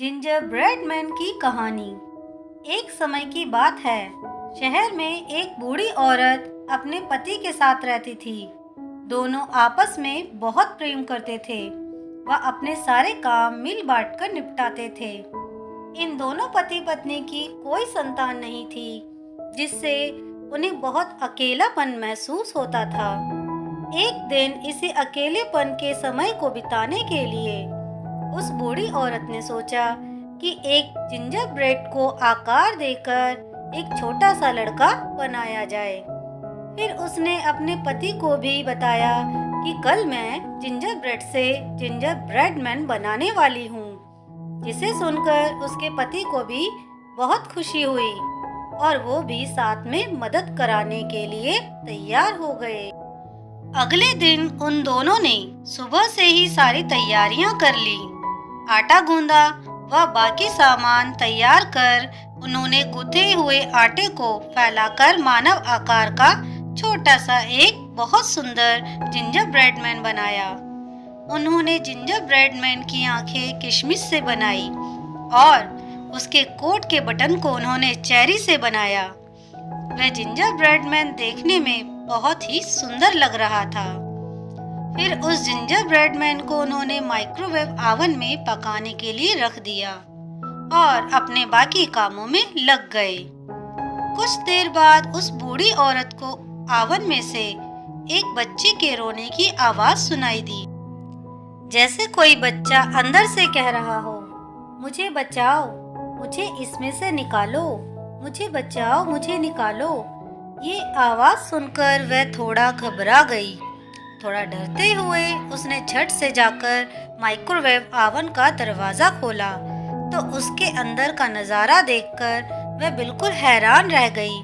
Ginger bread man की कहानी। एक समय की बात है। शहर में एक बूढ़ी औरत अपने पति के साथ रहती थी। दोनों आपस में बहुत प्रेम करते थे। वह अपने सारे काम मिल बांट कर निपटाते थे। इन दोनों पति पत्नी की कोई संतान नहीं थी, जिससे उन्हें बहुत अकेलापन महसूस होता था। एक दिन इसी अकेलेपन के समय को बिताने के लिए उस बूढ़ी औरत ने सोचा कि एक जिंजर ब्रेड को आकार देकर एक छोटा सा लड़का बनाया जाए। फिर उसने अपने पति को भी बताया कि कल मैं जिंजर ब्रेड से जिंजर ब्रेड मैन बनाने वाली हूँ। जिसे सुनकर उसके पति को भी बहुत खुशी हुई और वो भी साथ में मदद कराने के लिए तैयार हो गए। अगले दिन उन दोनों ने सुबह से ही सारी तैयारियां कर ली। आटा गूंदा व बाकी सामान तैयार कर उन्होंने गूंथे हुए आटे को फैलाकर मानव आकार का छोटा सा एक बहुत सुंदर जिंजर ब्रेड मैन बनाया। उन्होंने जिंजर ब्रेड मैन की आंखें किशमिश से बनाई और उसके कोट के बटन को उन्होंने चेरी से बनाया। वह जिंजर ब्रेड मैन देखने में बहुत ही सुंदर लग रहा था। फिर उस जिंजर ब्रेड मैन को उन्होंने माइक्रोवेव ओवन में पकाने के लिए रख दिया और अपने बाकी कामों में लग गए। कुछ देर बाद उस बूढ़ी औरत को ओवन में से एक बच्चे के रोने की आवाज सुनाई दी, जैसे कोई बच्चा अंदर से कह रहा हो, मुझे बचाओ, मुझे इसमें से निकालो, मुझे बचाओ, मुझे निकालो। ये आवाज सुनकर वह थोड़ा घबरा गई। थोड़ा डरते हुए उसने झट से जाकर माइक्रोवेव ओवन का दरवाजा खोला तो उसके अंदर का नज़ारा देखकर वह बिल्कुल हैरान रह गई।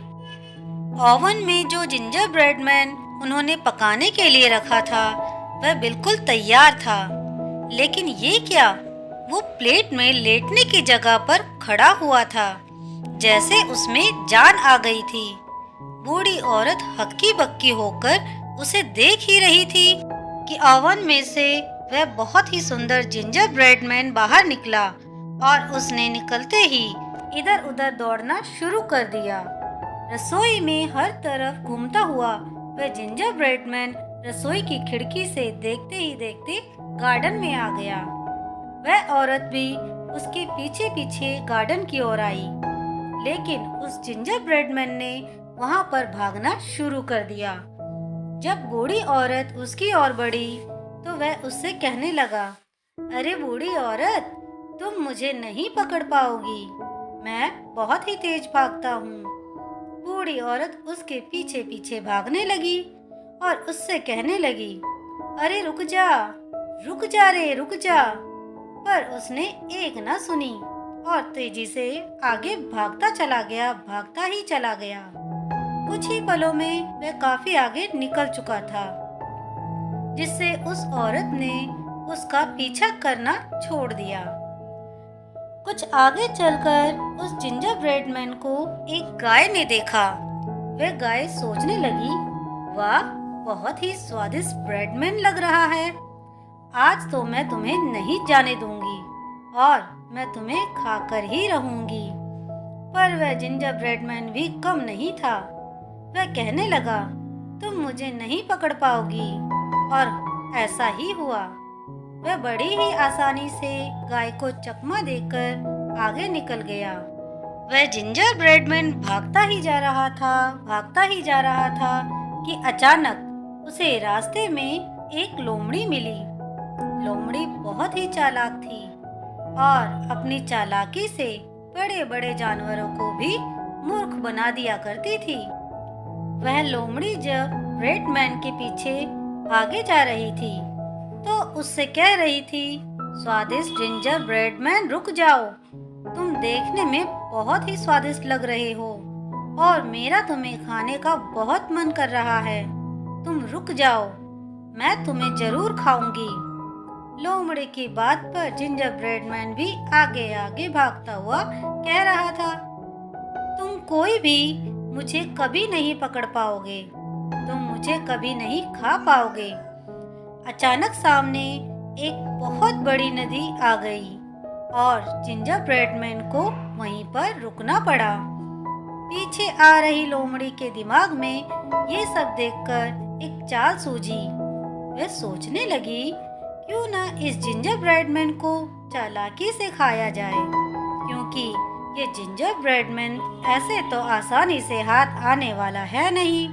ओवन में जो जिंजर ब्रेड मैन उन्होंने पकाने के लिए रखा था वह बिल्कुल तैयार था, लेकिन ये क्या, वो प्लेट में लेटने की जगह पर खड़ा हुआ था, जैसे उसमें जान आ गई थी। बूढ़ी औरत हक्की बक्की होकर उसे देख ही रही थी कि ओवन में से वह बहुत ही सुंदर जिंजर ब्रेड मैन बाहर निकला और उसने निकलते ही इधर उधर दौड़ना शुरू कर दिया। रसोई में हर तरफ घूमता हुआ वह जिंजर ब्रेड मैन रसोई की खिड़की से देखते ही देखते गार्डन में आ गया। वह औरत भी उसके पीछे पीछे गार्डन की ओर आई, लेकिन उस जिंजर ब्रेड मैन ने वहां पर भागना शुरू कर दिया। जब बूढ़ी औरत उसकी ओर बढ़ी तो वह उससे कहने लगा, अरे बूढ़ी औरत, तुम मुझे नहीं पकड़ पाओगी, मैं बहुत ही तेज भागता हूँ। बूढ़ी औरत उसके पीछे पीछे भागने लगी और उससे कहने लगी, अरे रुक जा, रुक जा रे, रुक जा। पर उसने एक न सुनी और तेजी से आगे भागता चला गया, भागता ही चला गया। कुछ ही पलों में वह काफी आगे निकल चुका था, जिससे उस औरत ने उसका पीछा करना छोड़ दिया। कुछ आगे चलकर उस जिंजर ब्रेड मैन को एक गाय ने देखा। वह गाय सोचने लगी, वाह, बहुत ही स्वादिष्ट ब्रेड मैन लग रहा है। आज तो मैं तुम्हें नहीं जाने दूंगी और मैं तुम्हें खाकर ही रहूंगी। पर वह जिंजर ब्रेड मैन भी कम नहीं था। वह कहने लगा, तुम मुझे नहीं पकड़ पाओगी, और ऐसा ही हुआ। वह बड़ी ही आसानी से गाय को चकमा देकर आगे निकल गया। वह जिंजर ब्रेड मैन भागता ही जा रहा था, भागता ही जा रहा था कि अचानक उसे रास्ते में एक लोमड़ी मिली। लोमड़ी बहुत ही चालाक थी और अपनी चालाकी से बड़े बड़े जानवरों को भी मूर्ख बना दिया करती थी। वह लोमड़ी जब ब्रेड मैन के पीछे आगे जा रही थी तो उससे कह रही थी, स्वादिष्ट जिंजर ब्रेड मैन, रुक जाओ, तुम देखने में बहुत ही स्वादिष्ट लग रहे हो और मेरा तुम्हें खाने का बहुत मन कर रहा है। तुम रुक जाओ, मैं तुम्हें जरूर खाऊंगी। लोमड़ी की बात पर जिंजर ब्रेड मैन भी आगे आगे भागता हुआ कह रहा था, तुम कोई भी मुझे कभी नहीं पकड़ पाओगे, तुम मुझे कभी नहीं खा पाओगे। अचानक सामने एक बहुत बड़ी नदी आ गई और जिंजर ब्रेड मैन को वहीं पर रुकना पड़ा। पीछे आ रही लोमड़ी के दिमाग में ये सब देखकर एक चाल सूझी। वह सोचने लगी, क्यों ना इस जिंजर ब्रेड मैन को चालाकी से खाया जाए, क्योंकि ये जिंजर ब्रेड मैन ऐसे तो आसानी से हाथ आने वाला है नहीं।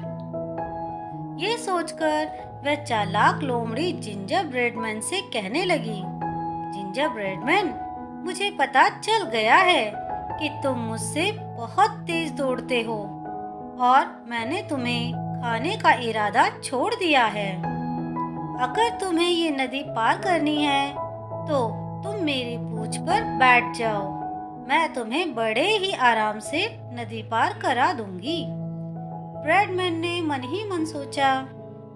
ये सोचकर वह चालाक लोमड़ी जिंजर ब्रेड मैन से कहने लगी, जिंजर ब्रेड मैन, मुझे पता चल गया है कि तुम मुझसे बहुत तेज दौड़ते हो और मैंने तुम्हें खाने का इरादा छोड़ दिया है। अगर तुम्हें ये नदी पार करनी है तो तुम मेरी पूंछ पर बैठ जाओ, मैं तुम्हें बड़े ही आराम से नदी पार करा दूंगी। ब्रेडमैन ने मन ही मन सोचा,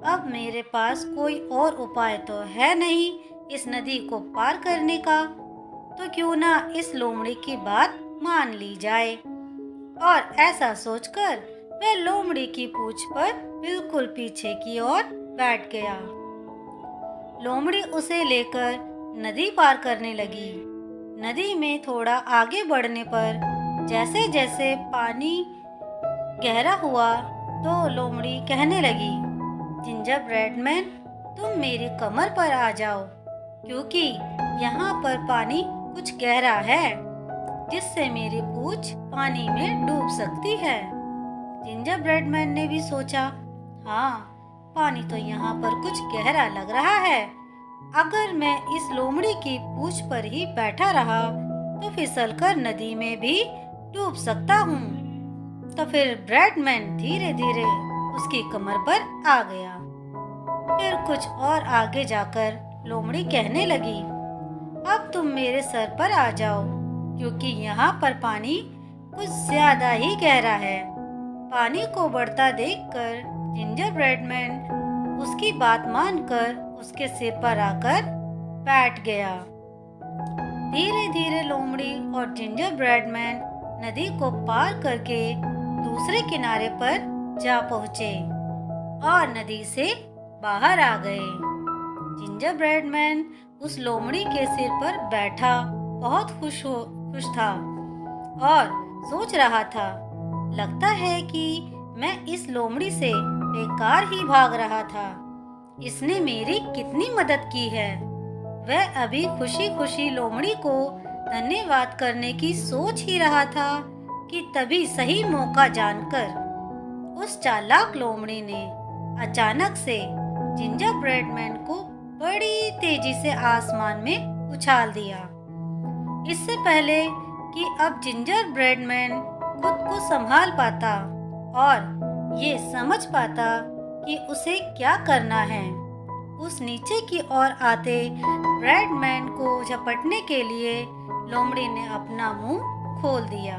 अब मेरे पास कोई और उपाय तो है नहीं इस नदी को पार करने का, तो क्यों ना इस लोमड़ी की बात मान ली जाए। और ऐसा सोचकर वह लोमड़ी की पूंछ पर बिल्कुल पीछे की ओर बैठ गया। लोमड़ी उसे लेकर नदी पार करने लगी। नदी में थोड़ा आगे बढ़ने पर जैसे जैसे पानी गहरा हुआ तो लोमड़ी कहने लगी, जिंजर ब्रेड मैन, तुम मेरी कमर पर आ जाओ, क्योंकि यहाँ पर पानी कुछ गहरा है जिससे मेरी पूंछ पानी में डूब सकती है। जिंजर ब्रेड मैन ने भी सोचा, हाँ, पानी तो यहाँ पर कुछ गहरा लग रहा है। अगर मैं इस लोमड़ी की पूंछ पर ही बैठा रहा तो फिसलकर नदी में भी डूब सकता हूँ। तो फिर ब्रेडमैन धीरे धीरे उसकी कमर पर आ गया। फिर कुछ और आगे जाकर लोमड़ी कहने लगी, अब तुम मेरे सर पर आ जाओ, क्योंकि यहाँ पर पानी कुछ ज्यादा ही गहरा है। पानी को बढ़ता देखकर जिंजर ब्रेडमैन उसकी बात मानकर उसके सिर पर आकर बैठ गया। धीरे धीरे लोमड़ी और जिंजर ब्रेडमैन नदी को पार करके दूसरे किनारे पर जा पहुँचे और नदी से बाहर आ गए। जिंजर ब्रेडमैन उस लोमड़ी के सिर पर बैठा बहुत खुश था और सोच रहा था, लगता है कि मैं इस लोमड़ी से बेकार ही भाग रहा था। इसने मेरी कितनी मदद की है। वह अभी खुशी खुशी लोमड़ी को धन्यवाद करने की सोच ही रहा था कि तभी सही मौका जानकर उस चालाक लोमड़ी ने अचानक से जिंजर ब्रेडमैन को बड़ी तेजी से आसमान में उछाल दिया। इससे पहले कि अब जिंजर ब्रेडमैन खुद को संभाल पाता और ये समझ पाता कि उसे क्या करना है, उस नीचे की ओर आते ब्रेडमैन को झपटने के लिए लोमड़ी ने अपना मुंह खोल दिया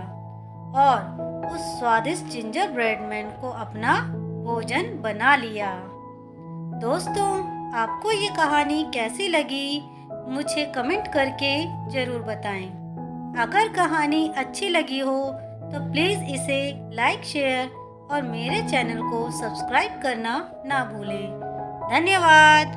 और उस स्वादिष्ट जिंजर ब्रेडमैन को अपना भोजन बना लिया। दोस्तों, आपको ये कहानी कैसी लगी मुझे कमेंट करके ज़रूर बताएं। अगर कहानी अच्छी लगी हो तो प्लीज़ इसे लाइक, शेयर और मेरे चैनल को सब्सक्राइब करना ना भूलें। धन्यवाद।